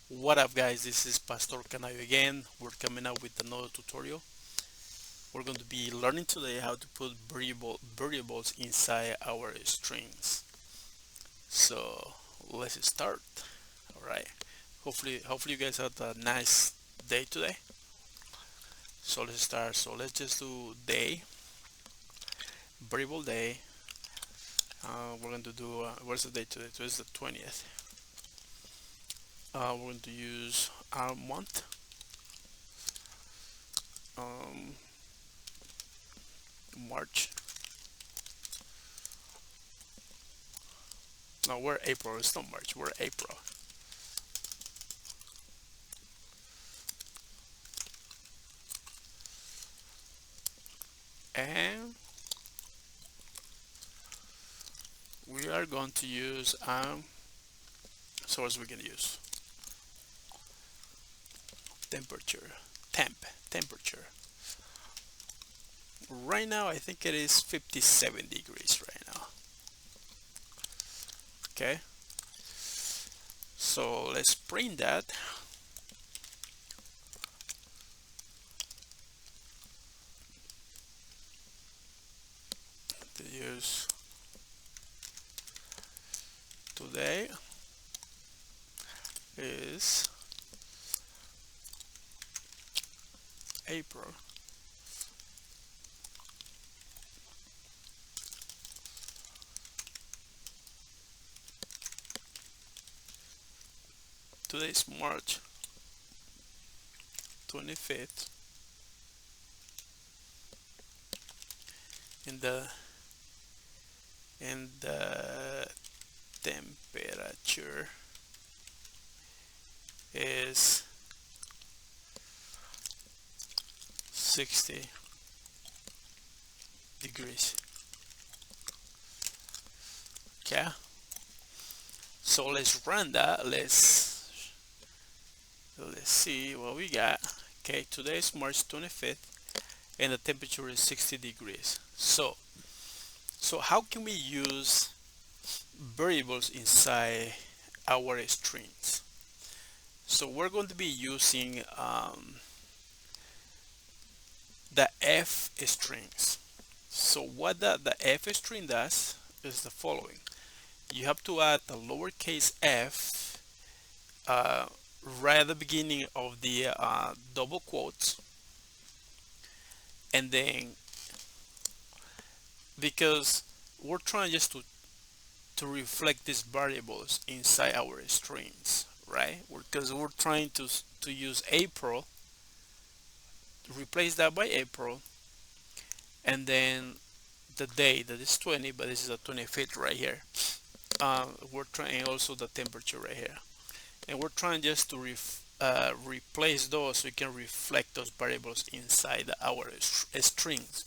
What up guys, this is Pastor Canayo again. We're coming up with another tutorial. We're going to be learning today how to put variables inside our strings. So let's start. Alright. Hopefully you guys had a nice day today. So let's start. So let's just do day, variable day. We're going to do what's the date today? Today is the 20th. We're going to use our month. Um, March. No, we're April. It's not March. We're April. And we are going to use so as we can use temperature, temperature. Right now, I think it is 57 degrees right now. Okay, so let's print that. To use today is April. Today is March 25th, and the temperature is 60 degrees. Okay, so let's run that. Let's see what we got. Okay, today is March 25th and the temperature is 60 degrees. So how can we use variables inside our strings? So we're going to be using the F strings. So what the F string does is the following. You have to add the lowercase f right at the beginning of the double quotes, and then because we're trying just to reflect these variables inside our strings, right? Because we're trying to use April, replace that by April, and then the day that is 20, but this is a 25th right here. We're trying also the temperature right here, and we're trying just to replace those so we can reflect those variables inside our strings.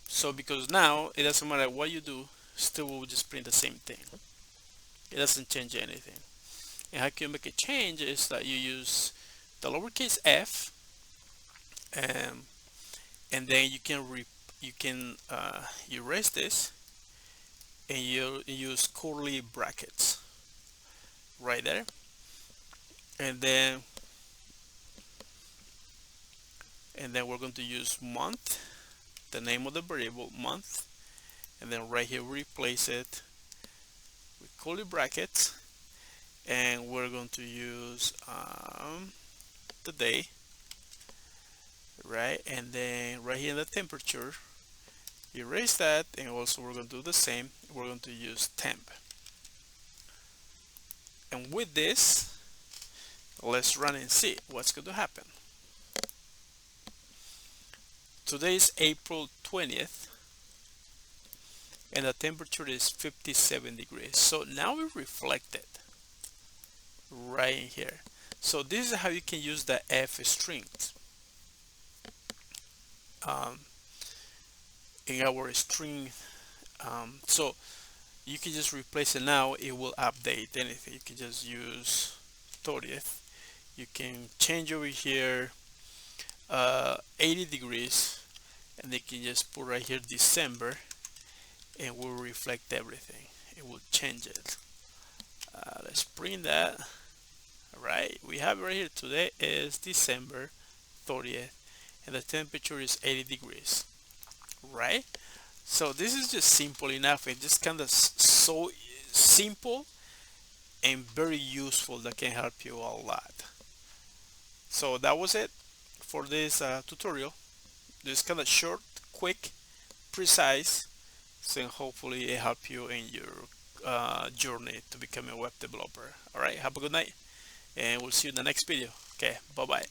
So because now it doesn't matter what you do, still will just print the same thing. It doesn't change anything. And how can you make a change is that you use the lowercase f, um, and then you can erase this, and you use curly brackets right there, and then we're going to use month, the name of the variable month, and then right here replace it with curly brackets, and we're going to use the day, right? And then right here in the temperature, erase that, and also we're going to do the same. We're going to use temp. And with this, let's run and see what's going to happen. Today is April 20th, and the temperature is 57 degrees. So now we reflect it right in here. So this is how you can use the F strings um, in our string. So you can just replace it now. It will update anything. You can just use 30th. You can change over here 80 degrees, and they can just put right here December, and will reflect everything. It will change it. Let's print that. right? We have right here, today is December 30th and the temperature is 80 degrees, right? So this is just simple enough and just kind of so simple and very useful that can help you a lot. So that was it for this tutorial. Just kind of short, quick, precise, so hopefully it help you in your journey to become a web developer. All right, have a good night and we'll see you in the next video. Okay, bye bye.